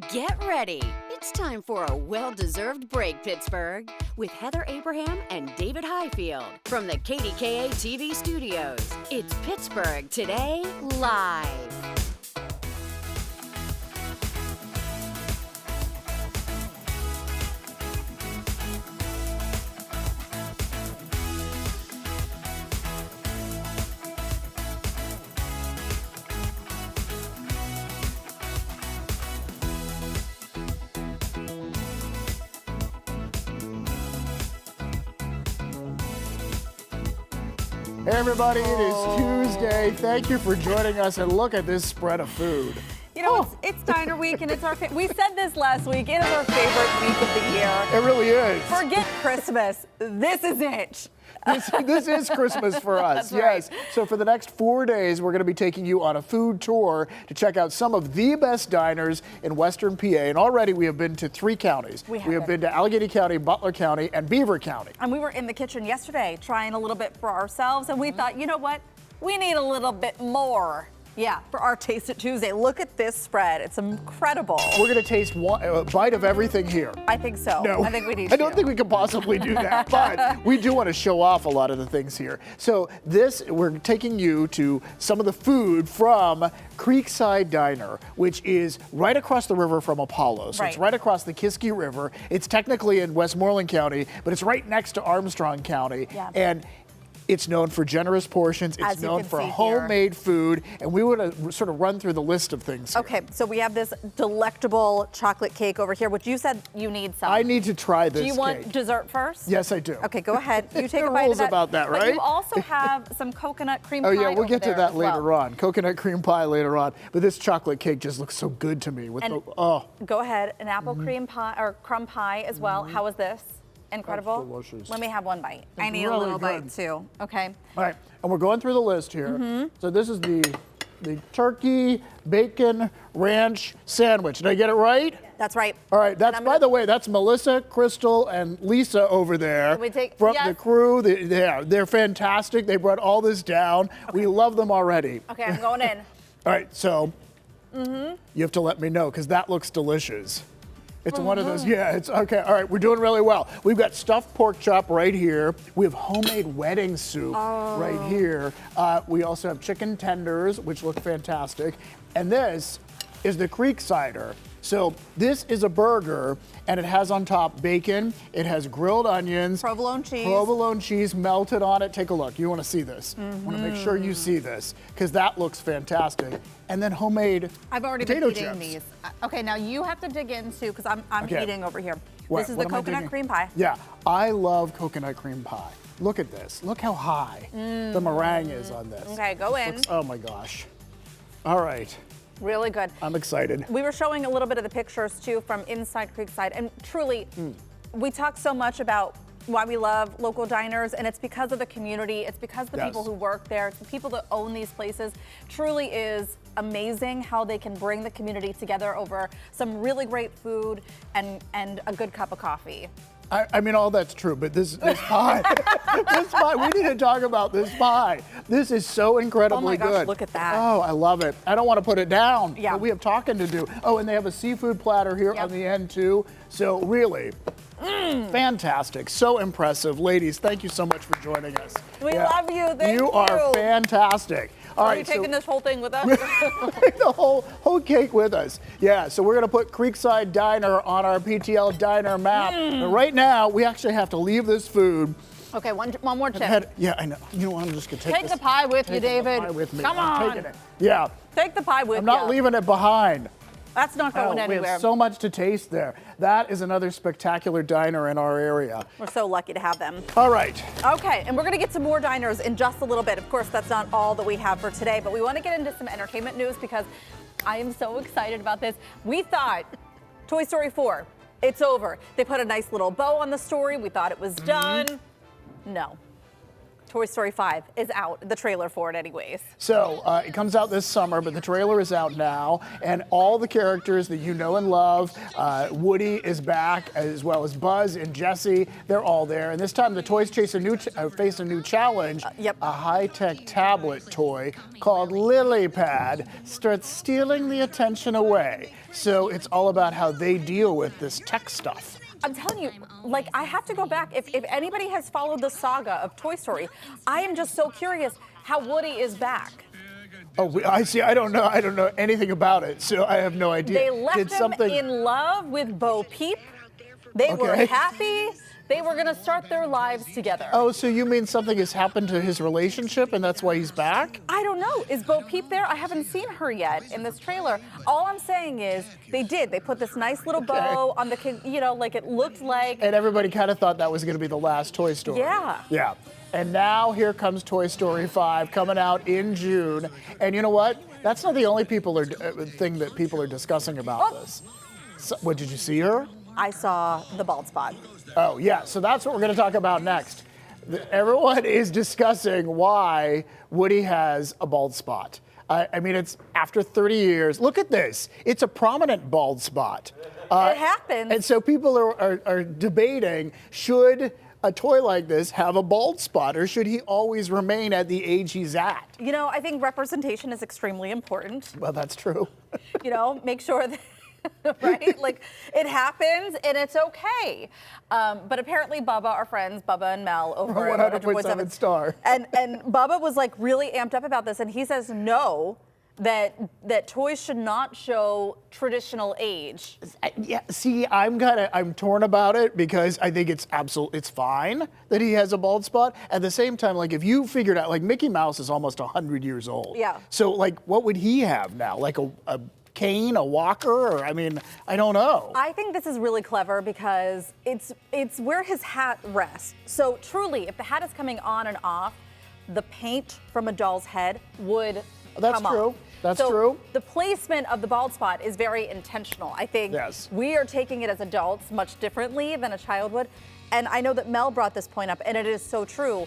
Get ready. It's time for a well-deserved break, Pittsburgh, with Heather Abraham and David Highfield from the KDKA-TV studios. It's Pittsburgh Today Live. Hey everybody, it is Tuesday. Thank you for joining us, and look at this spread of food. You know, it's Diner Week, and it's our we said this last week, it is our favorite week of the year. It really is. Forget Christmas, this is it. This is Christmas for us, That's right. yes. So for the next 4 days, we're going to be taking you on a food tour to check out some of the best diners in Western PA. And already we have been to 3 counties. We have been to Allegheny County, Butler County, and Beaver County. And we were in the kitchen yesterday trying a little bit for ourselves, and we thought, you know what? We need a little bit more. Yeah, for our Taste It Tuesday. Look at this spread. It's incredible. We're going to taste a bite of everything here. I think so. No, I think we need to. I don't think we can possibly do that, but we do want to show off a lot of the things here. So we're taking you to some of the food from Creekside Diner, which is right across the river from Apollo. So it's right across the Kiski River. It's technically in Westmoreland County, but it's right next to Armstrong County. Yeah. And it's known for generous portions. It's known for homemade food. And we want to sort of run through the list of things here. Okay, so we have this delectable chocolate cake over here, which you said you need some. I need to try this Do you want dessert first? Yes, I do. Okay, go ahead. You take a There are bite rules of that. about that, But right? you also have some coconut cream pie. Oh yeah, we'll get to over that there as later well. on. Coconut cream pie later on. But this chocolate cake just looks so good to me. With And go ahead, an apple cream pie or crumb pie as well. How is this? Incredible. That's delicious. Let me have one bite. I It's need a really little good. bite too. Okay. All right, and we're going through the list here. So this is the turkey, bacon, ranch sandwich. Did I get it right? That's right. All right, by the way, that's Melissa, Crystal, and Lisa over there Can we take- from yes. the crew. They're fantastic. They brought all this down. We love them already. Okay, I'm going in. All right, so you have to let me know because that looks delicious. It's one of those, it's okay. All right, we're doing really well. We've got stuffed pork chop right here. We have homemade wedding soup right here. We also have chicken tenders, which look fantastic. And this is the Creeksider. So this is a burger, and it has on top bacon. It has grilled onions. Provolone cheese. Provolone cheese melted on it. Take a look. You want to see this. I want to make sure you see this, because that looks fantastic. And then homemade I've already potato been eating chips. these. Okay, now you have to dig into, because I'm Okay. eating over here. What- This is what the am I coconut digging? cream pie. Yeah, I love coconut cream pie. Look at this. Look how high the meringue is on this. Okay, go in. Oh my gosh. All right, Really good. I'm excited. We were showing a little bit of the pictures too from inside Creekside, and truly, we talk so much about why we love local diners, and it's because of the community. It's because of the people who work there. It's the people that own these places. Truly is amazing how they can bring the community together over some really great food and a good cup of coffee. I mean, all that's true, but this pie, this pie, we need to talk about this pie. This is so incredibly good. Oh my gosh, look at that. Oh, I love it. I don't want to put it down. Yeah. But we have talking to do. Oh, and they have a seafood platter here on the end too. So really, fantastic. So impressive. Ladies, thank you so much for joining us. We love you. Thank you. You are fantastic. All Are right, you taking this whole thing with us? the whole cake with us. Yeah, so we're gonna put Creekside Diner on our PTL Diner map. But right now, we actually have to leave this food. Okay, one more chip. Yeah, I know. You know what? I'm just gonna take Take the pie with you, the David. pie with me. Come I'm on. taking it. Yeah, Take the pie with you. I'm not leaving it behind. That's not going We anywhere. have so much to taste there. That is another spectacular diner in our area. We're so lucky to have them. All right. Okay, and we're going to get some more diners in just a little bit. Of course, that's not all that we have for today, but we want to get into some entertainment news because I am so excited about this. We thought Toy Story 4, it's over. They put a nice little bow on the story. We thought it was done. No. Toy Story 5 is out, the trailer for it anyways. So it comes out this summer, but the trailer is out now, and all the characters that you know and love, Woody is back, as well as Buzz and Jessie, they're all there. And this time the toys face a new challenge. A high-tech tablet toy called LilyPad starts stealing the attention away. So it's all about how they deal with this tech stuff. I'm telling you, like, I have to go back. If anybody has followed the saga of Toy Story, I am just so curious how Woody is back. Oh, I see. I don't know anything about it, so I have no idea. They left him in love with Bo Peep. They were happy. They were going to start their lives together. Oh, so you mean something has happened to his relationship and that's why he's back? I don't know. Is Bo Peep there? I haven't seen her yet in this trailer. All I'm saying is they put this nice little bow on the kid, you know, like it looked like. And everybody kind of thought that was going to be the last Toy Story. Yeah. Yeah. And now here comes Toy Story 5 coming out in June. And you know what? That's not the only thing that people are discussing about this. So, what, did you see her? I saw the bald spot. Oh, yeah. So that's what we're going to talk about next. Everyone is discussing why Woody has a bald spot. I mean, it's after 30 years. Look at this. It's a prominent bald spot. It happens. And so people are debating, should a toy like this have a bald spot, or should he always remain at the age he's at? You know, I think representation is extremely important. Well, that's true. You know, make sure that. Right? Like, it happens and it's okay. But apparently Bubba, our friends, Bubba and Mel over at 100.7 Star. And Bubba was like really amped up about this, and he says no, that toys should not show traditional age. Yeah, see, I'm torn about it because I think it's fine that he has a bald spot. At the same time, like, if you figured out, like, Mickey Mouse is almost 100 years old. Yeah. So, like, what would he have now? Like a cane, a walker, or, I mean, I don't know. I think this is really clever because it's where his hat rests. So truly, if the hat is coming on and off, the paint from a doll's head would come off. That's true. The placement of the bald spot is very intentional. I think we are taking it as adults much differently than a child would. And I know that Mel brought this point up, and it is so true.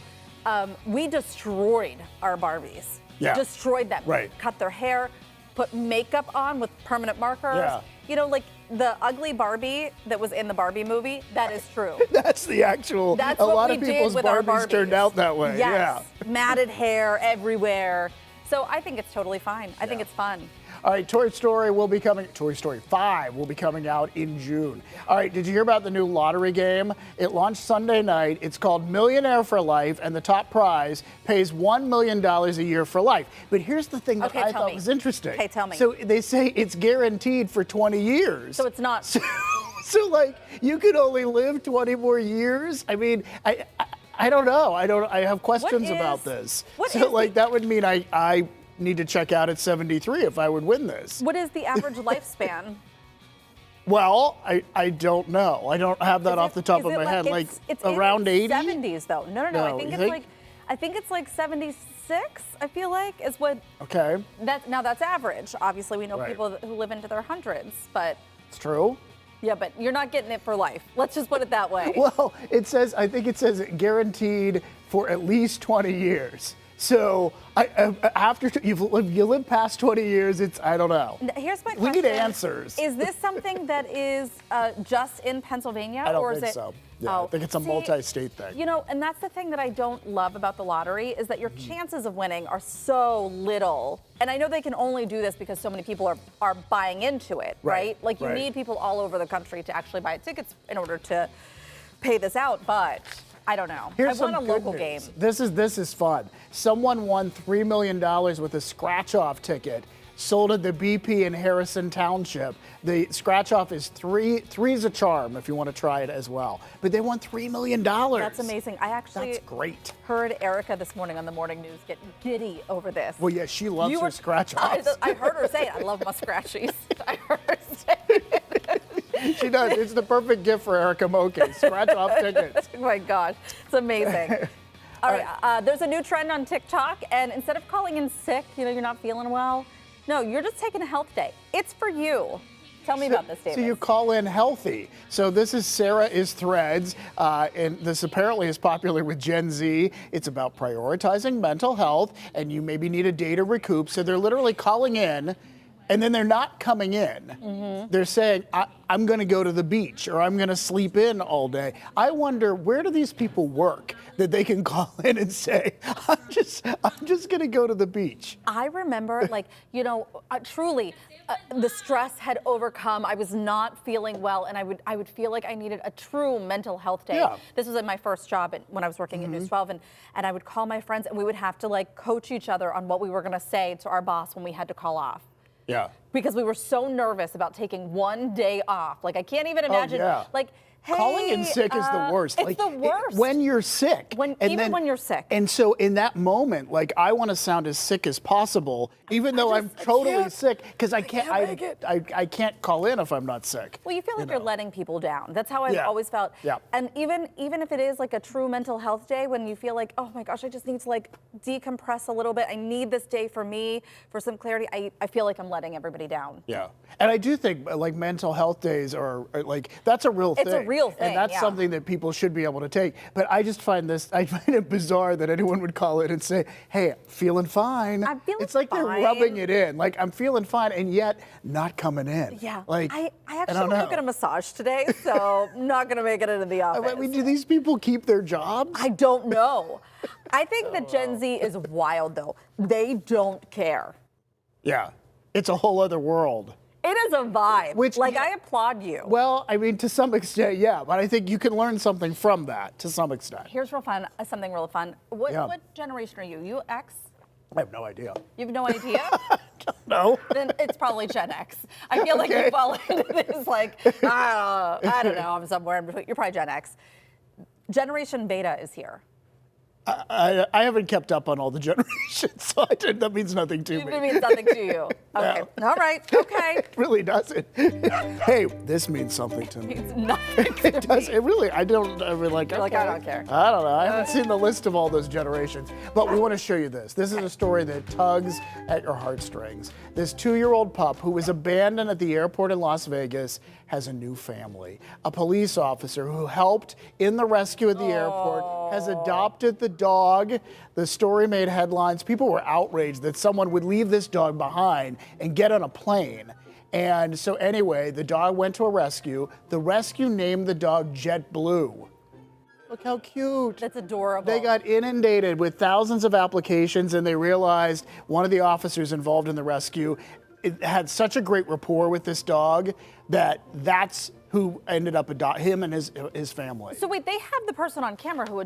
We destroyed our Barbies. Yeah. Destroyed them. Right. Cut their hair, put makeup on with permanent markers. Yeah. You know, like the ugly Barbie that was in the Barbie movie, that is true. That's the actual, That's a what lot we of did people's with our Barbies turned out that way. Yes. Yeah. Matted hair everywhere. So I think it's totally fine. I think it's fun. All right, Toy Story 5 will be coming out in June. All right, did you hear about the new lottery game? It launched Sunday night. It's called Millionaire for Life, and the top prize pays $1 million a year for life. But here's the thing that I thought was interesting. Okay, tell me. So they say it's guaranteed for 20 years. So it's not. So like, you could only live 20 more years? I mean, I don't know. I have questions about this. That would mean I need to check out at 73 if I would win this. What is the average lifespan? Well, I don't know. I don't have that off the top of my head. It's around 80? 70s though. No. I think it's like 76. I feel like is what. Okay. That's average. Obviously, we know people who live into their hundreds, but. It's true. Yeah, but you're not getting it for life. Let's just put it that way. Well, I think it says guaranteed for at least 20 years. So after you live past 20 years, I don't know. Here's my question. We need answers. Is this something that is just in Pennsylvania? I don't think so. Yeah, I think it's a multi-state thing. You know, and that's the thing that I don't love about the lottery is that your chances of winning are so little. And I know they can only do this because so many people are buying into it, right? Like you need people all over the country to actually buy tickets in order to pay this out, but I don't know. Here's I want a some local good game. news. This is fun. Someone won $3 million with a scratch-off ticket sold at the BP in Harrison Township. The scratch-off is three's a charm if you want to try it as well. But they won $3 million. That's amazing. That's great. Heard Erica this morning on the morning news get giddy over this. Well, yeah, she loves her scratch-offs. I heard her say it. I love my scratchies. I heard her say it. She does. It's the perfect gift for Erica Moke. Scratch-off tickets. Oh my God, it's amazing. All right, there's a new trend on TikTok, and instead of calling in sick, you're not feeling well. No, you're just taking a health day. It's for you. Tell me about this, David. So you call in healthy. So this is Sarah is Threads, and this apparently is popular with Gen Z. It's about prioritizing mental health, and you maybe need a day to recoup. So they're literally calling in, and then they're not coming in. They're saying, I'm going to go to the beach, or I'm going to sleep in all day. I wonder, where do these people work that they can call in and say, I'm just going to go to the beach? I remember, truly, the stress had overcome. I was not feeling well, and I would feel like I needed a true mental health day. Yeah. This was in my first job when I was working at News 12, and I would call my friends, and we would have to coach each other on what we were going to say to our boss when we had to call off. Yeah. Because we were so nervous about taking one day off. I can't even imagine. Oh, yeah. Hey, calling in sick is the worst. It's the worst. When you're sick. When you're sick. And so in that moment, I want to sound as sick as possible, even though I'm totally sick, because I can't call in if I'm not sick. Well, you feel like you're letting people down. That's how I've always felt. Yeah. And even if it is a true mental health day, when you feel like, oh my gosh, I just need to decompress a little bit. I need this day for me, for some clarity. I feel like I'm letting everybody down. Yeah. And I do think mental health days are that's a real thing. It's a real thing. And that's something that people should be able to take. But I just find it bizarre that anyone would call in and say, hey, feeling fine. I'm feeling It's like fine. they're rubbing it in. I'm feeling fine, and yet not coming in. Yeah. I actually don't want know. to get a massage today, so I'm not going to make it into the office. I mean, do these people keep their jobs? I don't know. I think that Gen Z is wild, though. They don't care. Yeah. It's a whole other world. It is a vibe. I applaud you. Well, I mean, to some extent, yeah. But I think you can learn something from that, to some extent. Here's something real fun. What generation are you? You X? I have no idea. You have no idea? No. Then it's probably Gen X. I feel like you fall into this, I don't know, I'm somewhere in between. You're probably Gen X. Generation Beta is here. I haven't kept up on all the generations, so that means nothing to me. It means nothing to you. Okay. No. All right. Okay. It really doesn't. Hey, this means something to me. It means nothing to It does. me. It really. I don't. I mean, You're like, I don't care. I don't know. I haven't seen the list of all those generations, but we want to show you this. This is a story that tugs at your heartstrings. This 2-year-old pup who was abandoned at the airport in Las Vegas has a new family. A police officer who helped in the rescue at the airport has adopted the dog. The story made headlines. People were outraged that someone would leave this dog behind and get on a plane. And so anyway, the dog went to a rescue. The rescue named the dog Jet Blue. Look how cute. That's adorable. They got inundated with thousands of applications, and they realized one of the officers involved in the rescue had such a great rapport with this dog that's who ended up him and his family. So wait, they have the person on camera who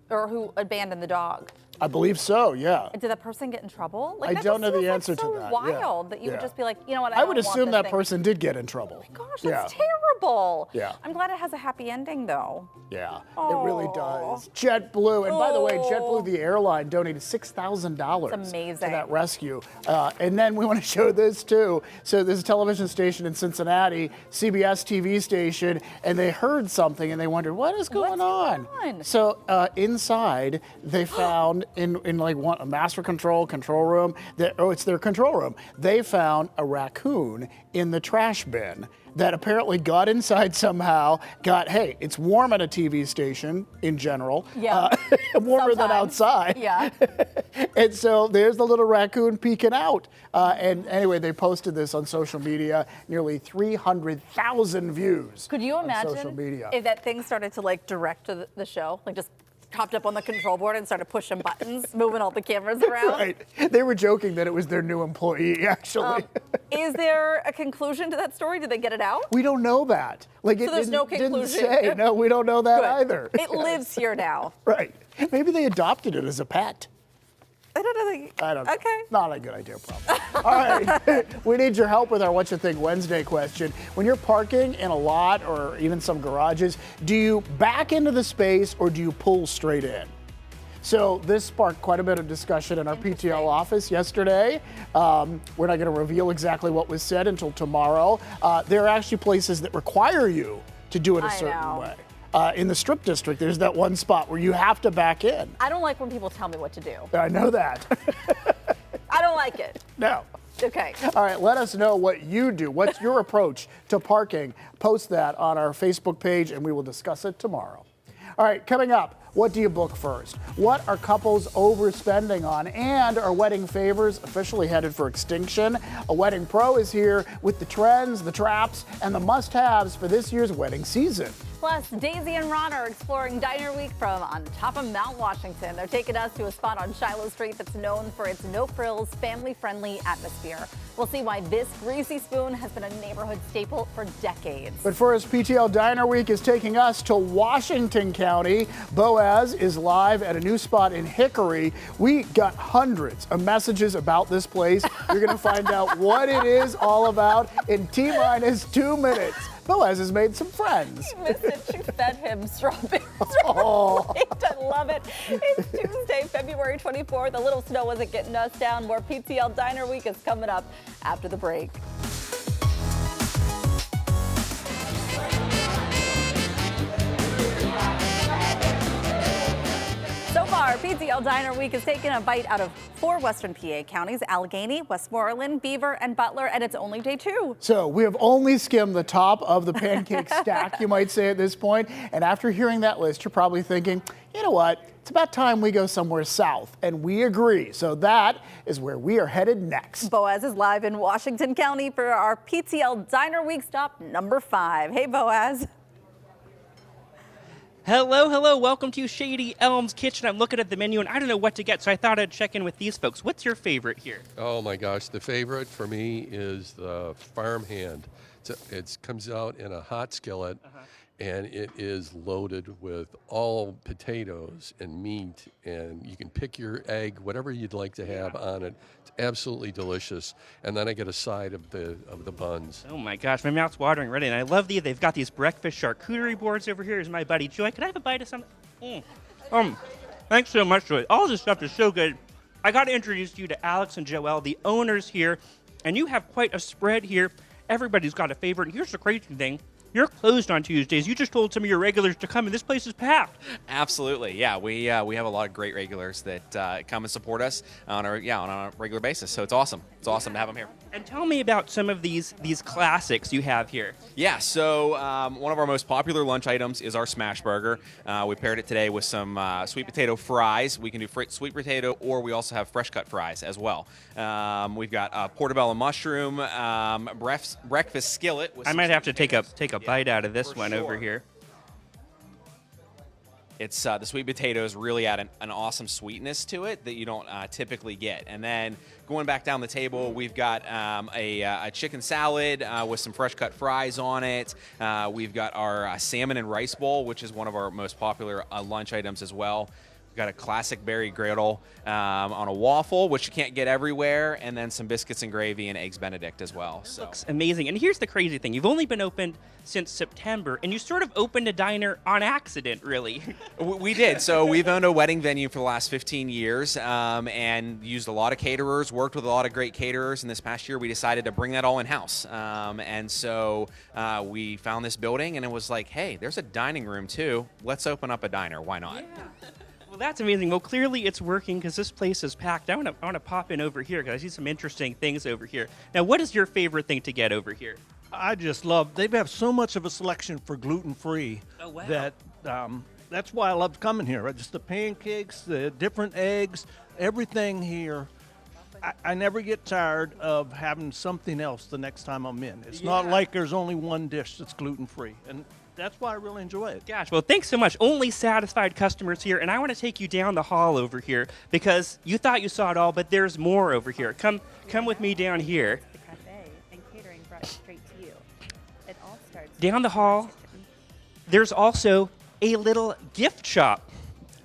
who abandoned the dog. I believe so, yeah. Did that person get in trouble? I don't know the answer to that. It's so wild that you would just be like, you know what? I would assume that person did get in trouble. Oh my gosh, that's terrible. Yeah. I'm glad it has a happy ending, though. Yeah, it really does. JetBlue, and by the way, JetBlue, the airline, donated $6,000 It's amazing. to that rescue. And then we want to show this too. So there's a television station in Cincinnati, CBS TV station, and they heard something and they wondered, what is going on? So inside, they found in a master control room, it's their control room. They found a raccoon in the trash bin that apparently got inside somehow, hey, it's warm at a TV station in general. Yeah. Warmer than outside. Yeah. And so there's the little raccoon peeking out. And anyway, they posted this on social media, nearly 300,000 views. Could you imagine social media. if that thing started to direct to the show? Just hopped up on the control board and started pushing buttons, moving all the cameras around. Right. They were joking that it was their new employee, actually. Is there a conclusion to that story? Did they get it out? We don't know that. So there's no conclusion. Didn't say. No, we don't know that either. It lives here now. Right. Maybe they adopted it as a pet. I don't know. I don't know. Okay. Not a good idea, probably. All right. We need your help with our What You Think Wednesday question. When you're parking in a lot or even some garages, do you back into the space or do you pull straight in? So this sparked quite a bit of discussion in our PTL office yesterday. We're not going to reveal exactly what was said until tomorrow. There are actually places that require you to do it a certain way. In the Strip District, there's that one spot where you have to back in. I don't like when people tell me what to do. I know that. I don't like it. No. Okay. All right, let us know what you do. What's your approach to parking? Post that on our Facebook page, and we will discuss it tomorrow. All right, coming up, what do you book first? What are couples overspending on? And are wedding favors officially headed for extinction? A wedding pro is here with the trends, the traps, and the must-haves for this year's wedding season. Plus, Daisy and Ron are exploring Diner Week from on top of Mount Washington. They're taking us to a spot on Shiloh Street that's known for its no-frills, family-friendly atmosphere. We'll see why this greasy spoon has been a neighborhood staple for decades. But first, PTL Diner Week is taking us to Washington County. Boaz is live at a new spot in Hickory. We got hundreds of messages about this place. You're going to find out what it is all about in T-minus 2 minutes. Boaz has made some friends. You missed it. She fed him strawberries. I love it. It's Tuesday, February 24th. A little snow wasn't getting us down. More PTL Diner Week is coming up after the break. So far, PTL Diner Week has taken a bite out of 4 western PA counties: Allegheny, Westmoreland, Beaver, and Butler, and it's only day 2. So we have only skimmed the top of the pancake stack, you might say at this point. And after hearing that list, you're probably thinking, you know what? It's about time we go somewhere south. And we agree. So that is where we are headed next. Boaz is live in Washington County for our PTL Diner Week stop number 5. Hey, Boaz. Hello, hello. Welcome to Shady Elms Kitchen. I'm looking at the menu, and I don't know what to get, so I thought I'd check in with these folks. What's your favorite here? Oh, my gosh. The favorite for me is the farmhand. It comes out in a hot skillet, and it is loaded with all potatoes and meat, and you can pick your egg, whatever you'd like to have on it. It's absolutely delicious. And then I get a side of the buns. Oh, my gosh. My mouth's watering already, and I love they've got these breakfast charcuterie boards over here. Here's my buddy Joy. Could I have a bite of something? Thanks so much, Joy. All this stuff is so good. I got to introduce you to Alex and Joelle, the owners here, and you have quite a spread here. Everybody's got a favorite. And here's the crazy thing. You're closed on Tuesdays. You just told some of your regulars to come, and this place is packed. Absolutely, yeah. We have a lot of great regulars that come and support us on a regular basis. So it's awesome. It's awesome to have them here. And tell me about some of these classics you have here. Yeah, so one of our most popular lunch items is our smash burger. We paired it today with some sweet potato fries. We can do sweet potato, or we also have fresh cut fries as well. We've got portobello mushroom breakfast skillet. With I might have to take a bite out of this one sure. over here. It's the sweet potatoes really add an awesome sweetness to it that you don't typically get. And then going back down the table, we've got a chicken salad with some fresh cut fries on it. We've got our salmon and rice bowl, which is one of our most popular lunch items as well. We've got a classic berry griddle on a waffle, which you can't get everywhere, and then some biscuits and gravy and eggs Benedict as well. So Looks amazing. And here's the crazy thing. You've only been opened since September, and you sort of opened a diner on accident, really. We did. So we've owned a wedding venue for the last 15 years and used a lot of caterers, worked with a lot of great caterers. And this past year, we decided to bring that all in-house. And so we found this building, and it was like, hey, there's a dining room, too. Let's open up a diner. Why not? Yeah. Well, that's amazing. Well, clearly it's working because this place is packed. I want to pop in over here because I see some interesting things over here. Now, what is your favorite thing to get over here? I just love, they have so much of a selection for gluten-free. Oh, wow. That that's why I love coming here. Just the pancakes, the different eggs, everything here. I never get tired of having something else the next time I'm in. It's not like there's only one dish that's gluten-free. And that's why I really enjoy it. Gosh, well, thanks so much. Only satisfied customers here, and I want to take you down the hall over here because you thought you saw it all, but there's more over here. Come with me down here. The cafe and catering brought straight to you. It all starts Down the hall, there's also a little gift shop.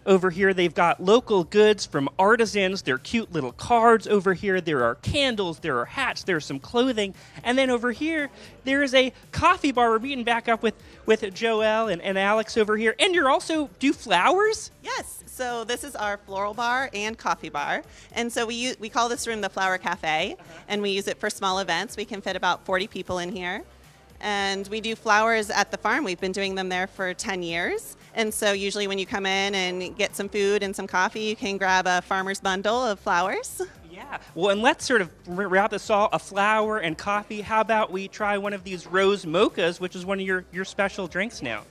Over here, they've got local goods from artisans. There are cute little cards over here. There are candles. There are hats. There's some clothing. And then over here, there is a coffee bar. We're meeting back up with Joelle and Alex over here. And you're also do flowers? Yes. So this is our floral bar and coffee bar. And so we call this room the Flower Cafe. And we use it for small events. We can fit about 40 people in here. And we do flowers at the farm. We've been doing them there for 10 years. And so usually when you come in and get some food and some coffee, you can grab a farmer's bundle of flowers. Yeah. Well, and let's sort of wrap this all, a flower and coffee. How about we try one of these rose mochas, which is one of your special drinks now?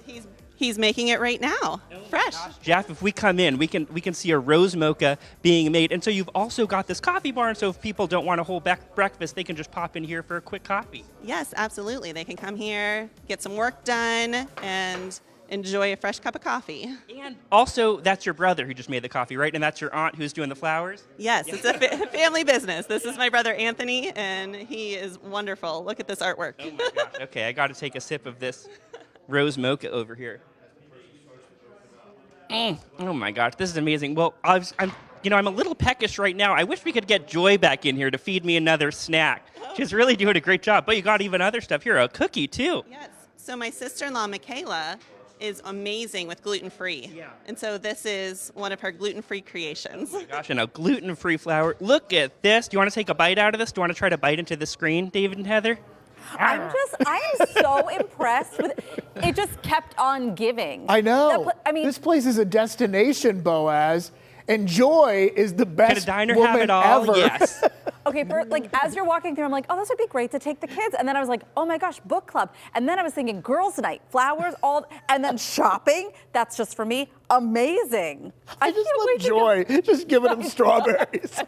He's making it right now, fresh. Jeff, if we come in, we can see a rose mocha being made. And so you've also got this coffee bar, and so if people don't want a whole breakfast, they can just pop in here for a quick coffee. Yes, absolutely. They can come here, get some work done, and enjoy a fresh cup of coffee. And also, that's your brother who just made the coffee, right? And that's your aunt who's doing the flowers? Yes, it's a family business. This is my brother Anthony, and he is wonderful. Look at this artwork. Oh my gosh. Okay, I got to take a sip of this rose mocha over here. Oh my gosh, this is amazing. Well, I'm a little peckish right now. I wish we could get Joy back in here to feed me another snack. She's really doing a great job. But you got even other stuff here, a cookie too. Yes. So my sister-in-law Michaela is amazing with gluten-free. Yeah. And so this is one of her gluten-free creations. Oh my gosh, and a gluten-free flour. Look at this. Do you want to take a bite out of this? Do you want to try to bite into the screen, David and Heather? I am so impressed with it. Just kept on giving. I know. This place is a destination, Boaz, and Joy is the best Can a diner woman have it all? ever. Yes. Okay, as you're walking through, I'm like, oh, this would be great to take the kids. And then I was like, oh my gosh, book club. And then I was thinking girls' night, flowers, and then shopping. That's just for me. Amazing. I just love Joy just giving them strawberries.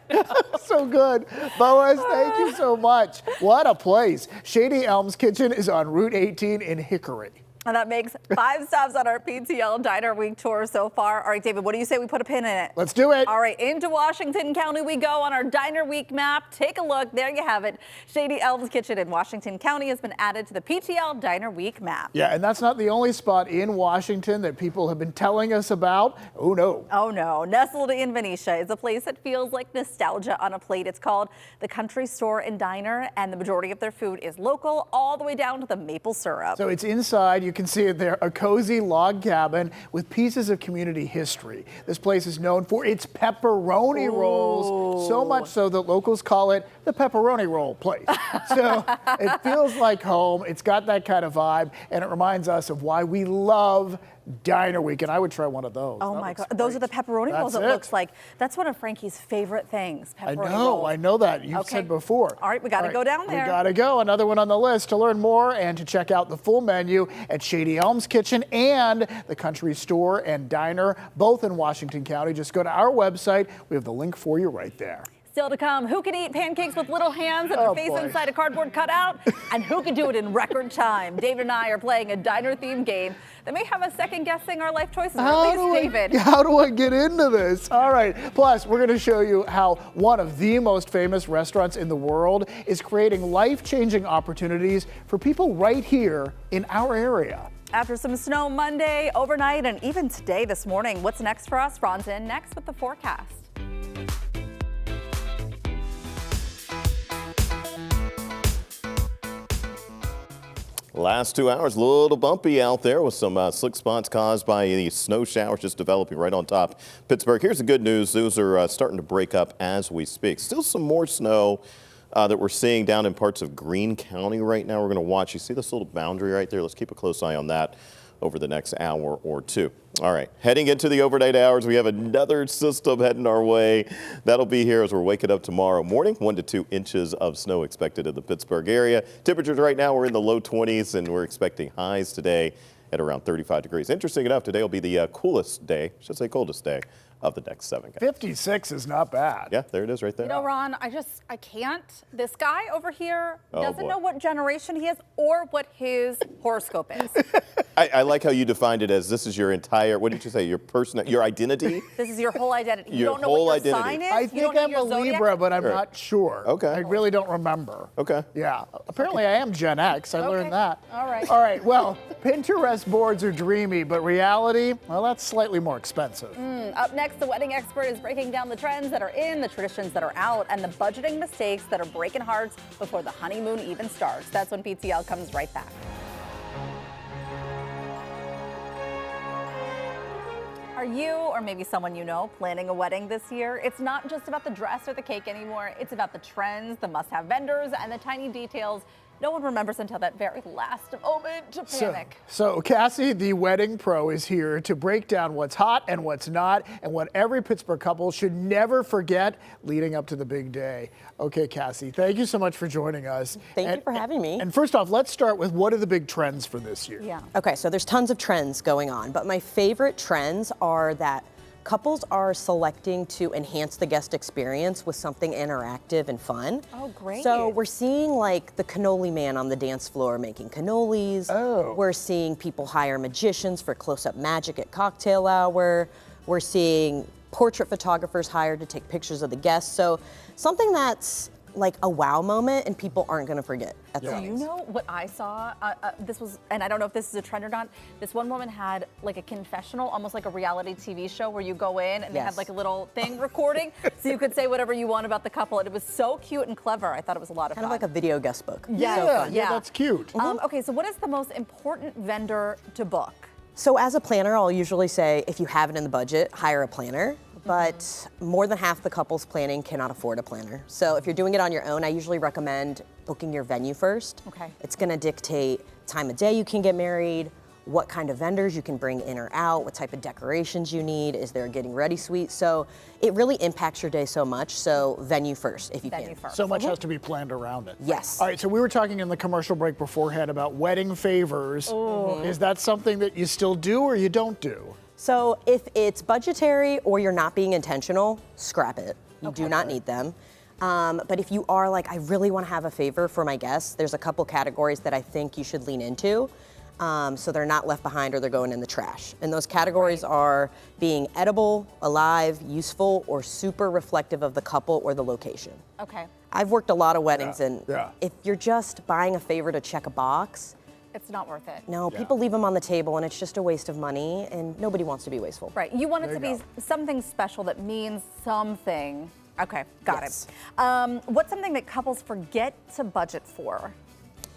So good. Boaz, thank you so much. What a place. Shady Elms Kitchen is on Route 18 in Hickory. And that makes 5 stops on our PTL Diner Week tour so far. All right, David, what do you say we put a pin in it? Let's do it. All right, into Washington County we go on our Diner Week map. Take a look. There you have it. Shady Elms Kitchen in Washington County has been added to the PTL Diner Week map. Yeah, and that's not the only spot in Washington that people have been telling us about. Oh, no. Oh, no. Nestled in Venetia is a place that feels like nostalgia on a plate. It's called the Country Store and Diner, and the majority of their food is local, all the way down to the maple syrup. So it's inside. You can see it there, a cozy log cabin with pieces of community history. This place is known for its pepperoni rolls, so much so that locals call it the pepperoni roll place. So it feels like home. It's got that kind of vibe, and it reminds us of why we love Diner Week, and I would try one of those. Oh my God, those are the pepperoni rolls. It looks like that's one of Frankie's favorite things. Pepperoni rolls. I know that. You've said before. All right, we got to go down there. We got to go. Another one on the list. To learn more and to check out the full menu at Shady Elms Kitchen and the Country Store and Diner, both in Washington County, just go to our website. We have the link for you right there. Still to come, who can eat pancakes with little hands and their face inside a cardboard cutout? And who can do it in record time? David and I are playing a diner-themed game that may have us second-guessing our life choices. David. How do I get into this? All right. Plus, we're going to show you how one of the most famous restaurants in the world is creating life-changing opportunities for people right here in our area. After some snow Monday, overnight, and even today this morning, what's next for us? Ron's in next with the forecast. Last 2 hours, a little bumpy out there with some slick spots caused by the snow showers just developing right on top Pittsburgh. Here's the good news. Those are starting to break up as we speak. Still some more snow that we're seeing down in parts of Greene County right now. We're going to watch. You see this little boundary right there? Let's keep a close eye on that over the next hour or two. All right, heading into the overnight hours, we have another system heading our way. That'll be here as we're waking up tomorrow morning. 1 to 2 inches of snow expected in the Pittsburgh area. Temperatures right now, we're in the low 20s, and we're expecting highs today at around 35 degrees. Interesting enough, today will be the coolest day, I should say coldest day, of the next 7 days. 56 is not bad. Yeah, there it is right there. You know, Ron, I can't. This guy over here doesn't know what generation he is or what his horoscope is. I like how you defined it as this is your entire, what did you say, your identity? This is your whole identity. You Your don't know whole what your identity. sign is? I You think don't know I'm your a zodiac? Libra, but I'm not sure. Okay. I really don't remember. Okay. Yeah. Apparently I am Gen X. I learned that. All right. All right. Well, Pinterest boards are dreamy, but reality, well, that's slightly more expensive. Up next, the wedding expert is breaking down the trends that are in, the traditions that are out, and the budgeting mistakes that are breaking hearts before the honeymoon even starts. That's when PTL comes right back. Are you, or maybe someone you know, planning a wedding this year? It's not just about the dress or the cake anymore. It's about the trends, the must-have vendors, and the tiny details no one remembers until that very last moment to panic. So Cassie, the wedding pro, is here to break down what's hot and what's not, and what every Pittsburgh couple should never forget leading up to the big day. Okay, Cassie, thank you so much for joining us. Thank you for having me. And first off, let's start with what are the big trends for this year? Yeah. Okay, so there's tons of trends going on, but my favorite trends are that couples are selecting to enhance the guest experience with something interactive and fun. Oh, great. So we're seeing like the cannoli man on the dance floor making cannolis. Oh. We're seeing people hire magicians for close-up magic at cocktail hour. We're seeing portrait photographers hired to take pictures of the guests. So something that's like a wow moment and people aren't going to forget at the Do weddings. you know what I saw? This was, and I don't know if this is a trend or not, this one woman had like a confessional, almost like a reality TV show where you go in and they had like a little thing recording so you could say whatever you want about the couple. And it was so cute and clever. I thought it was a lot of Kind fun. of like a video guest book. Yeah, So fun. Yeah, that's cute. Okay, so what is the most important vendor to book? So as a planner, I'll usually say if you have it in the budget, hire a planner. But more than half the couples planning cannot afford a planner. So if you're doing it on your own, I usually recommend booking your venue first. Okay. It's gonna dictate time of day you can get married, what kind of vendors you can bring in or out, what type of decorations you need, is there a getting ready suite? So it really impacts your day so much, so venue first if you Venue can. first. So much has to be planned around it. Yes. All right, so we were talking in the commercial break beforehand about wedding favors. Is that something that you still do or you don't do? So if it's budgetary or you're not being intentional, scrap it. You do not need them. But if you are like, I really want to have a favor for my guests, there's a couple categories that I think you should lean into. So they're not left behind or they're going in the trash. And those categories are being edible, alive, useful, or super reflective of the couple or the location. Okay. I've worked a lot of weddings and Yeah. if you're just buying a favor to check a box, It's not worth it. no, people leave them on the table and it's just a waste of money and nobody wants to be wasteful. Right. You want it There to you be something special that means something. Okay, got Yes. it. What's something that couples forget to budget for?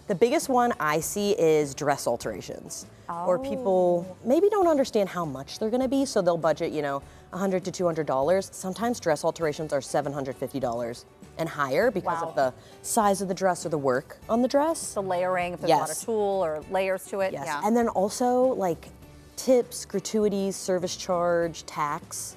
The biggest one I see is dress alterations. Or people maybe don't understand how much they're gonna be, so they'll budget, $100 to $200. Sometimes dress alterations are $750 and higher because of the size of the dress or the work on the dress. The layering, if there's a lot of Yes. tulle or layers to it. Yes. Yeah. And then also like tips, gratuities, service charge, tax.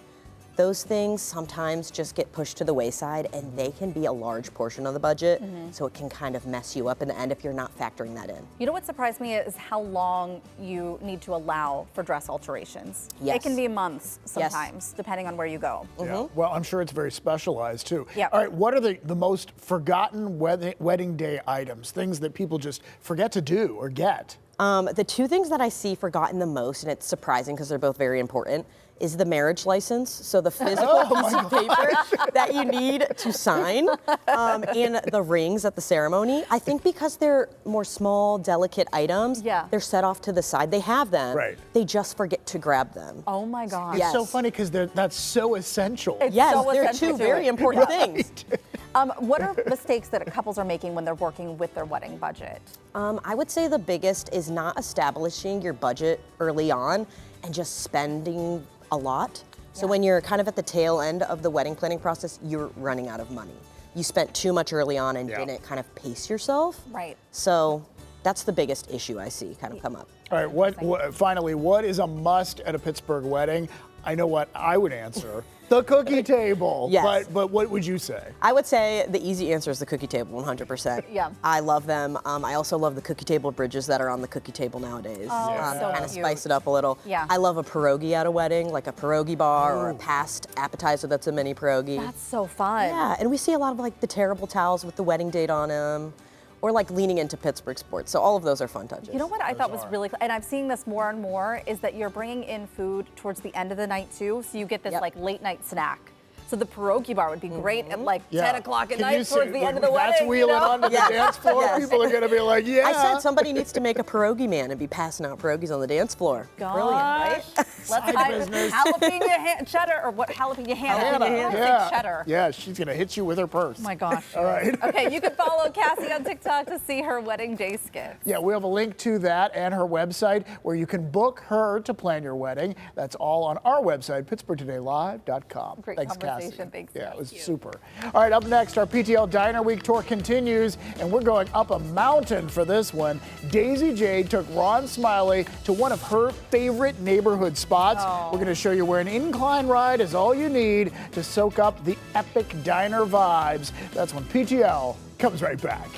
Those things sometimes just get pushed to the wayside and they can be a large portion of the budget. So it can kind of mess you up in the end if you're not factoring that in. You know what surprised me is how long you need to allow for dress alterations. Yes. It can be months sometimes, depending on where you go. Yeah. Well, I'm sure it's very specialized too. Yeah. All right, what are the most forgotten wedding day items, things that people just forget to do or get? The two things that I see forgotten the most, and it's surprising because they're both very important, is the marriage license, so the physical piece of paper that you need to sign, and the rings at the ceremony. I think because they're more small, delicate items, they're set off to the side. They have them, they just forget to grab them. Oh my gosh. It's so funny because that's so essential. It's Yes, so they're essential two to very it. important things. What are mistakes that couples are making when they're working with their wedding budget? I would say the biggest is not establishing your budget early on and just spending a lot. So when you're kind of at the tail end of the wedding planning process, you're running out of money. You spent too much early on and didn't kind of pace yourself. Right. So that's the biggest issue I see kind of come up. All right, finally, what is a must at a Pittsburgh wedding? I know what I would answer. The cookie table. Yes. But what would you say? I would say the easy answer is the cookie table, 100%. Yeah. I love them. I also love the cookie table bridges that are on the cookie table nowadays. Oh, so kind of cute. spice it up a little. Yeah. I love a pierogi at a wedding, like a pierogi bar or a past appetizer that's a mini pierogi. That's so fun. Yeah, and we see a lot of like the terrible towels with the wedding date on them, or like leaning into Pittsburgh sports. So all of those are fun touches. You know what I thought was really cool, and I'm seeing this more and more, is that you're bringing in food towards the end of the night too, so you get this like late night snack. So the pierogi bar would be great at like 10 o'clock at night towards the end of the wedding. That's wheeling onto the dance floor. People are going to be like, yeah. I said somebody needs to make a pierogi man and be passing out pierogies on the dance floor. Gosh. Brilliant, right? Let's hide jalapeno cheddar, or what, jalapeno cheddar. Yeah, she's going to hit you with her purse. Oh my gosh. All right. Okay, you can follow Cassie on TikTok to see her wedding day skits. Yeah, we have a link to that and her website where you can book her to plan your wedding. That's all on our website, PittsburghTodayLive.com. Great Thanks, conversation. Cassie. conversation. Thanks. Yeah, it was super. All right, up next, our PTL Diner Week tour continues, and we're going up a mountain for this one. Daisy J took Ron Smiley to one of her favorite neighborhood spots. We're going to show you where an incline ride is all you need to soak up the epic diner vibes. That's when PTL comes right back.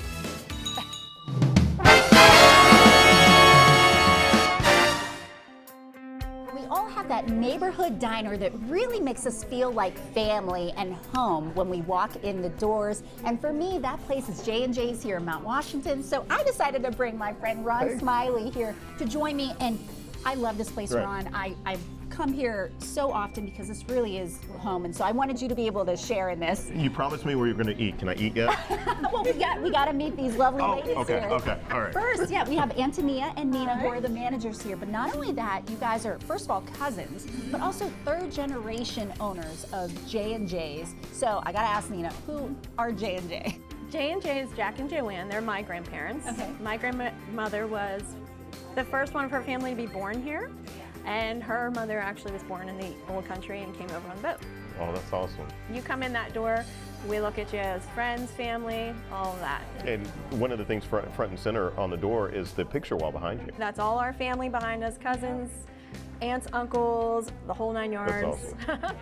We all have that neighborhood diner that really makes us feel like family and home when we walk in the doors. And for me, that place is J&J's here in Mount Washington. So I decided to bring my friend Ron Smiley here to join me. And I love this place, Ron. I've come here so often because this really is home, and so I wanted you to be able to share in this. You promised me where you're going to eat. Can I eat yet? Well, we got to meet these lovely ladies here. Okay, all right. First, we have Antonia and Nina, who are the managers here. But not only that, you guys are, first of all, cousins, but also third-generation owners of J&J's. So I got to ask Nina, who are J&J? J&J is Jack and Joanne. They're my grandparents. Okay. My grandmother was the first one of her family to be born here. And her mother actually was born in the old country and came over on the boat. Oh, that's awesome. You come in that door, we look at you as friends, family, all of that. And one of the things front and center on the door is the picture wall behind you. That's all our family behind us, cousins, aunts, uncles, the whole 9 yards. That's awesome.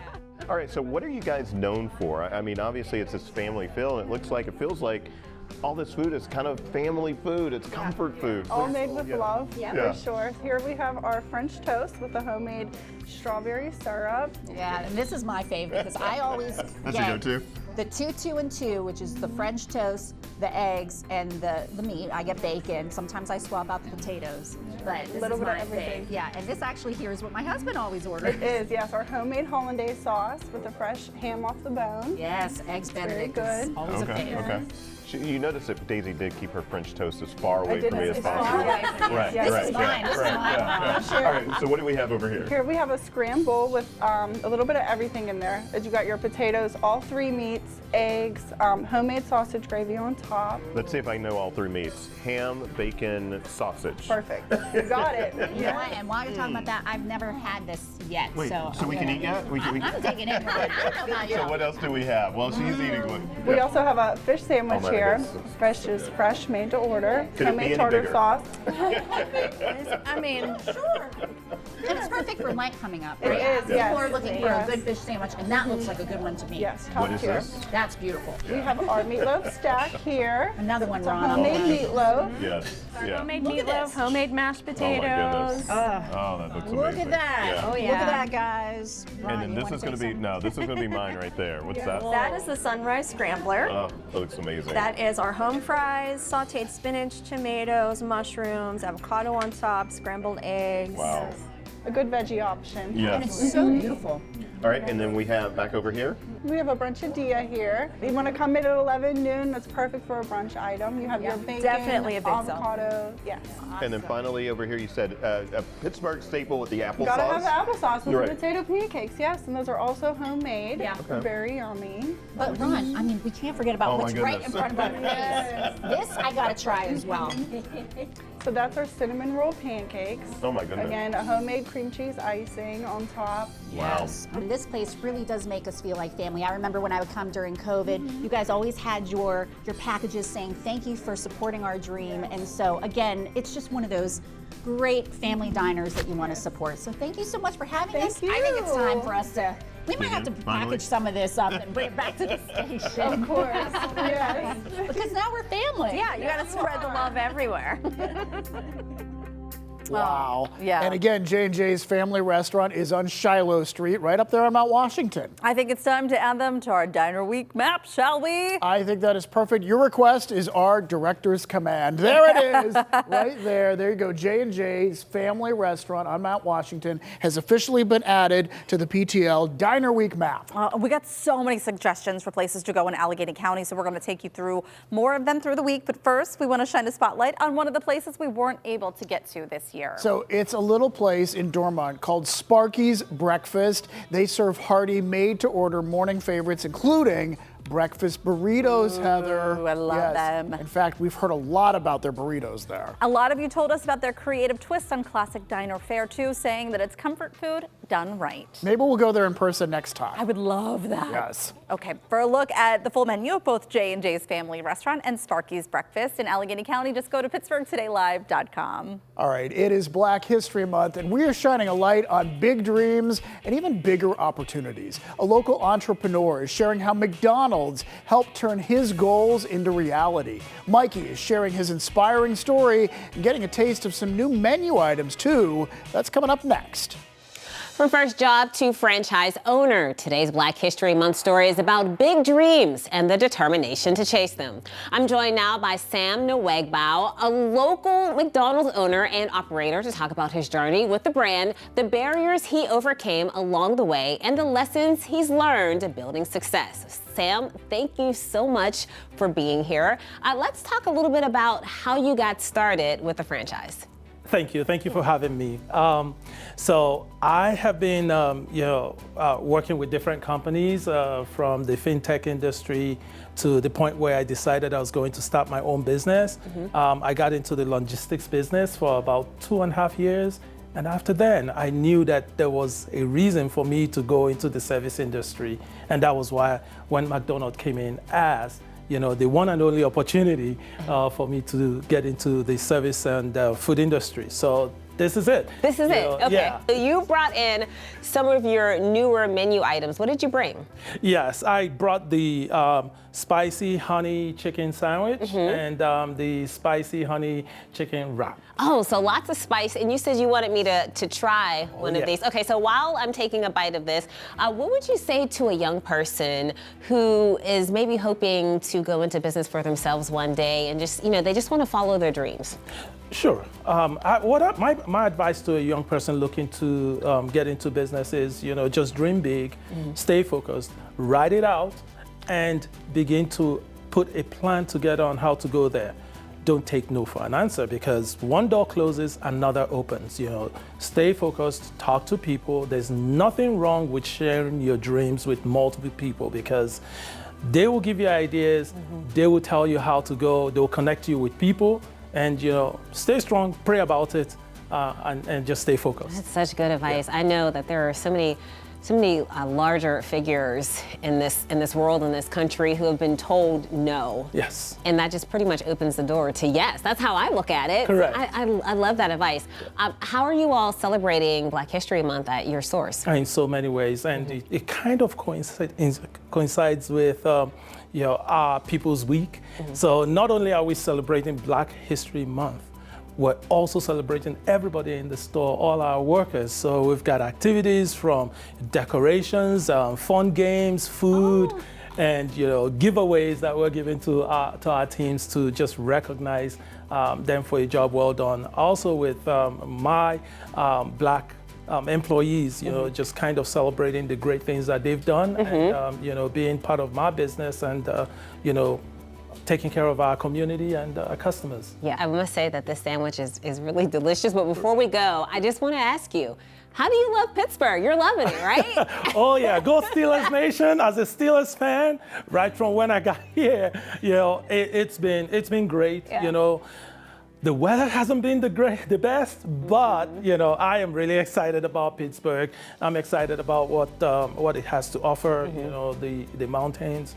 All right, so what are you guys known for? I mean, obviously it's this family feel, and it feels like all this food is kind of family food. It's comfort food. All made with love, for sure. Here we have our French toast with the homemade strawberry syrup. Yeah, and this is my favorite because I always get the 2, 2, and 2, which is the French toast, the eggs, and the meat. I get bacon. Sometimes I swap out the potatoes, but this is my fave. Yeah, and this actually here is what my husband always orders. It is, yes, our homemade hollandaise sauce with the fresh ham off the bone. Yes, eggs Benedict. Very good. Always a favorite. Okay. You notice that Daisy did keep her French toast as far away from me as possible. This is mine. This is mine. All right, so what do we have over here? Here we have a scramble with a little bit of everything in there. You got your potatoes, all 3 meats, eggs, homemade sausage gravy on top. Let's see if I know all 3 meats. Ham, bacon, sausage. Perfect. You got it. You know what? And while you're talking about that, I've never had this yet. Wait, so we can eat yet? I'm taking it. I don't know about you. So what else do we have? Well, she's eating one. We also have a fish sandwich here. Fresh, made to order. Could it be any tartar bigger? sauce. I mean, sure. And it's perfect for Lent coming up. It Right? is, yes. People are looking for a good fish sandwich, and that looks like a good one to me. Yes, What is tier. this? That's beautiful. We have our meatloaf stack here. Another one, It's a Ron. homemade meatloaf. Yes. Yeah. homemade Look at meatloaf, this. homemade mashed Oh my potatoes. goodness. Oh, that looks amazing. Look at that. Yeah. Oh, yeah. Look at that, guys. Ron, And then you this wanna is going to say be, something? no, this is going to be mine right there. What's that? That is the Sunrise Scrambler. Oh, that looks amazing. That is our home fries, sauteed spinach, tomatoes, mushrooms, avocado on top, scrambled eggs. Wow. A good veggie option. Yeah. And it's so beautiful. All right, and then we have back over here. We have a brunchadilla here. You want to come in at 11 noon, that's perfect for a brunch item. You have your bacon, definitely a big sell. avocado. Yes. And then finally over here you said a Pittsburgh staple with the applesauce. Gotta have the applesauce with Right. the potato pancakes, yes, and those are also homemade. Yeah. Okay. Very yummy. But Ron, I mean, we can't forget about Oh, my what's right in goodness. front of our face. This I gotta try as well. So that's our cinnamon roll pancakes. Oh my goodness. Again, a homemade cream cheese icing on top. Yes. And this place really does make us feel like family. I remember when I would come during COVID, you guys always had your packages saying thank you for supporting our dream. And so again, it's just one of those great family diners that you want to support. So thank you so much for having us. Thank I think it's you. time for us to, we might have to Finally. package some of this up and bring it back to the station. Of course, yes. Because now we're family. Yeah, you gotta spread the love everywhere. Wow. yeah. And again, J&J's Family Restaurant is on Shiloh Street, right up there on Mount Washington. I think it's time to add them to our Diner Week map, shall we? I think that is perfect. Your request is our director's command. There it is, right there. There you go. J&J's Family Restaurant on Mount Washington has officially been added to the PTL Diner Week map. We got so many suggestions for places to go in Allegheny County, so we're going to take you through more of them through the week. But first, we want to shine a spotlight on one of the places we weren't able to get to this year. So it's a little place in Dormont called Sparky's Breakfast. They serve hearty, made-to-order morning favorites, including breakfast burritos, Heather. I love them. In fact, we've heard a lot about their burritos there. A lot of you told us about their creative twist on classic diner fare too, saying that it's comfort food done right. Maybe we'll go there in person next time. I would love that. Yes. Okay, for a look at the full menu of both J&J's Family Restaurant and Sparky's Breakfast in Allegheny County, just go to PittsburghTodayLive.com. All right, it is Black History Month, and we are shining a light on big dreams and even bigger opportunities. A local entrepreneur is sharing how McDonald's helped turn his goals into reality. Mikey is sharing his inspiring story and getting a taste of some new menu items, too. That's coming up next. From first job to franchise owner, today's Black History Month story is about big dreams and the determination to chase them. I'm joined now by Sam Nwegbao, a local McDonald's owner and operator, to talk about his journey with the brand, the barriers he overcame along the way, and the lessons he's learned building success. Sam, thank you so much for being here. Let's talk a little bit about how you got started with the franchise. Thank you for having me. So I have been, working with different companies from the fintech industry to the point where I decided I was going to start my own business. I got into the logistics business for about 2.5 years. And after then, I knew that there was a reason for me to go into the service industry. And that was why when McDonald came in as the one and only opportunity for me to get into the service and food industry. So this is it. This is it. Okay. Yeah. So you brought in some of your newer menu items. What did you bring? Yes, I brought the spicy honey chicken sandwich and the spicy honey chicken wrap. Oh, so lots of spice. And you said you wanted me to try one of these. Okay, so while I'm taking a bite of this, what would you say to a young person who is maybe hoping to go into business for themselves one day and just, they just want to follow their dreams? Sure. My advice to a young person looking to get into business is, just dream big, stay focused, write it out, and begin to put a plan together on how to go there. Don't take no for an answer, because one door closes, another opens. Stay focused, talk to people. There's nothing wrong with sharing your dreams with multiple people, because they will give you ideas, they will tell you how to go, they'll connect you with people. And stay strong, pray about it, and just stay focused. That's such good advice. Yeah. I know that there are so many larger figures in this world, in this country, who have been told no. Yes. And that just pretty much opens the door to yes. That's how I look at it. Correct. I love that advice. How are you all celebrating Black History Month at your source? In so many ways, and it kind of coincides with our People's Week. So not only are we celebrating Black History Month, we're also celebrating everybody in the store, all our workers. So we've got activities from decorations, fun games, food, and giveaways that we're giving to our teams to just recognize them for a job well done. Also with my Black employees, just kind of celebrating the great things that they've done, and being part of my business, and taking care of our community and our customers. Yeah, I must say that this sandwich is really delicious. But before we go, I just want to ask you, how do you love Pittsburgh? You're loving it, right? Oh yeah, go Steelers Nation. As a Steelers fan, right from when I got here, it's been great. Yeah. The weather hasn't been the best, but I am really excited about Pittsburgh. I'm excited about what it has to offer. The mountains.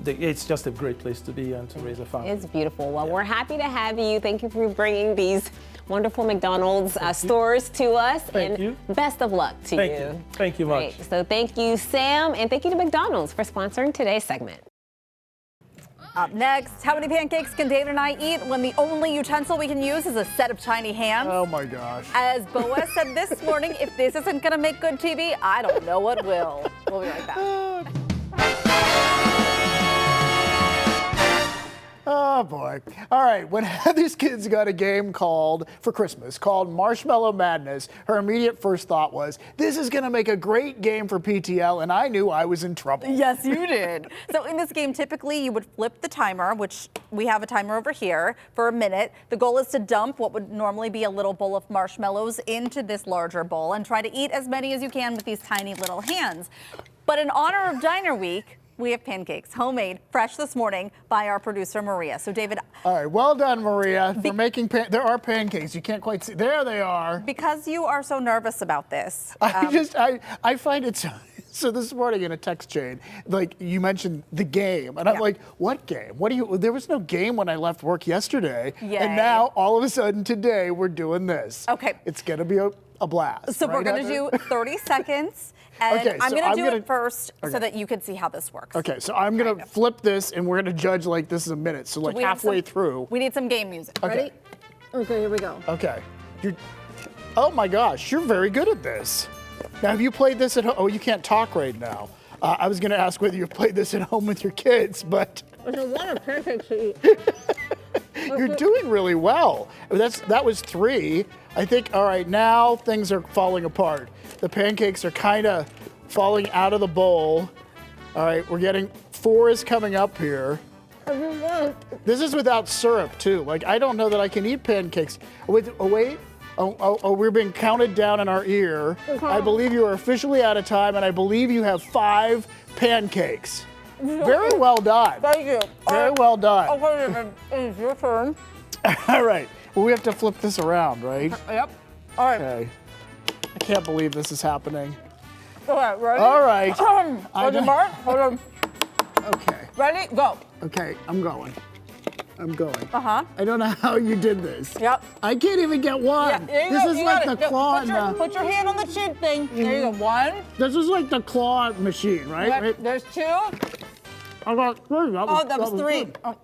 It's just a great place to be and to raise a family. It's beautiful. Well, we're happy to have you. Thank you for bringing these wonderful McDonald's stores to us. Thank you. Best of luck to you. Thank you much. Great. So thank you, Sam, and thank you to McDonald's for sponsoring today's segment. Up next, how many pancakes can David and I eat when the only utensil we can use is a set of tiny hands? Oh my gosh. As Boaz said this morning, if this isn't going to make good TV, I don't know what will. We'll be right back. Oh boy. All right, when Heather's kids got a game for Christmas called Marshmallow Madness, her immediate first thought was, this is gonna make a great game for PTL, and I knew I was in trouble. Yes, you did. So in this game, typically you would flip the timer, which we have a timer over here, for a minute. The goal is to dump what would normally be a little bowl of marshmallows into this larger bowl and try to eat as many as you can with these tiny little hands. But in honor of Diner Week, We have pancakes, homemade, fresh this morning by our producer, Maria. So, David. All right, well done, Maria, for making there are pancakes. You can't quite see. There they are. Because you are so nervous about this. I find it so this morning in a text chain, like you mentioned the game, and I'm like, what game? There was no game when I left work yesterday. Yay. And now, all of a sudden, today, we're doing this. Okay. It's going to be a blast. So right, we're going to do 30 seconds. And okay, I'm going to do it first so that you can see how this works. Okay, so I'm going to flip this, and we're going to judge like this is a minute. So like halfway through. We need some game music. Okay. Ready? Okay, here we go. Okay. Oh my gosh, you're very good at this. Now, have you played this at home? Oh, you can't talk right now. I was going to ask whether you've played this at home with your kids, but. There's a lot of pancakes to eat. You're doing really well. That was 3. I think, all right, now things are falling apart. The pancakes are kind of falling out of the bowl. All right, we're getting 4 is coming up here. This is without syrup, too. Like, I don't know that I can eat pancakes. Wait. Oh, we're being counted down in our ear. I believe you are officially out of time, and I believe you have 5 pancakes. Very well done. Thank you. Very well done. Okay, it's your turn. All right. Well, we have to flip this around, right? Yep. All right. Okay. I can't believe this is happening. All right, ready? All right. Hold on. Okay. Ready? Go. Okay, I'm going. Uh-huh. I don't know how you did this. Yep. I can't even get 1. Yeah, This is like the claw. Put your hand on the chin thing. There you go. 1. This is like the claw machine, right? Yep. Right? There's 2. I got 3. That was 3. Oh,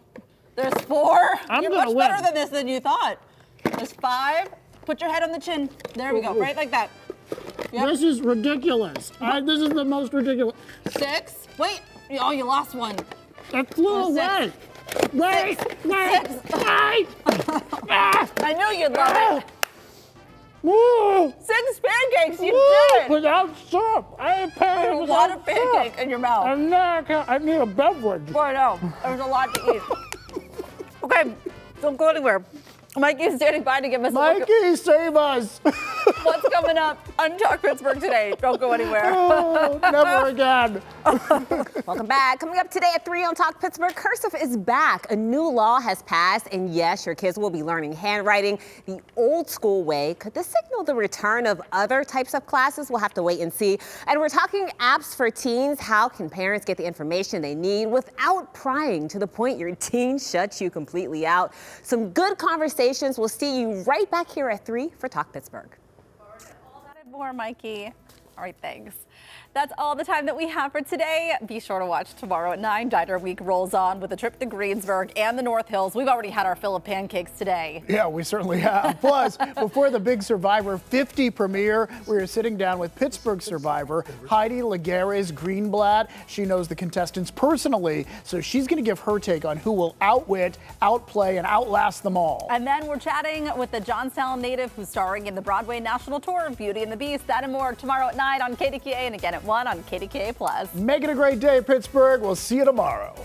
there's 4. You're much better than this than you thought. There's 5. Put your head on the chin. There we go. Right like that. Yep. This is ridiculous. This is the most ridiculous. 6. Wait. Oh, you lost 1. It flew away. Wait. I knew you'd love it. Woo. 6 pancakes. You did it. Without syrup. I ate pancakes. There's a lot of pancake in your mouth. And now I need a beverage. I know. There's a lot to eat. Okay, don't go anywhere. Mikey is standing by to give us a look. Mikey, save us. What's coming up on Talk Pittsburgh today? Don't go anywhere. Oh, never again. Welcome back. Coming up today at 3 on Talk Pittsburgh, cursive is back. A new law has passed, and yes, your kids will be learning handwriting the old school way. Could this signal the return of other types of classes? We'll have to wait and see. And we're talking apps for teens. How can parents get the information they need without prying to the point your teen shuts you completely out? Some good conversations. We'll see you right back here at 3 for Talk Pittsburgh. All that and more, Mikey. All right, thanks. That's all the time that we have for today. Be sure to watch tomorrow at 9. Diner Week rolls on with a trip to Greensburg and the North Hills. We've already had our fill of pancakes today. Yeah, we certainly have. Plus, before the big Survivor 50 premiere, we are sitting down with Pittsburgh survivor Heidi Laguerres Greenblatt. She knows the contestants personally, so she's going to give her take on who will outwit, outplay, and outlast them all. And then we're chatting with the Johnstown native who's starring in the Broadway National Tour of Beauty and the Beast. That and more tomorrow at 9 on KDKA and again at 1 on KDKA+. Make it a great day, Pittsburgh. We'll see you tomorrow.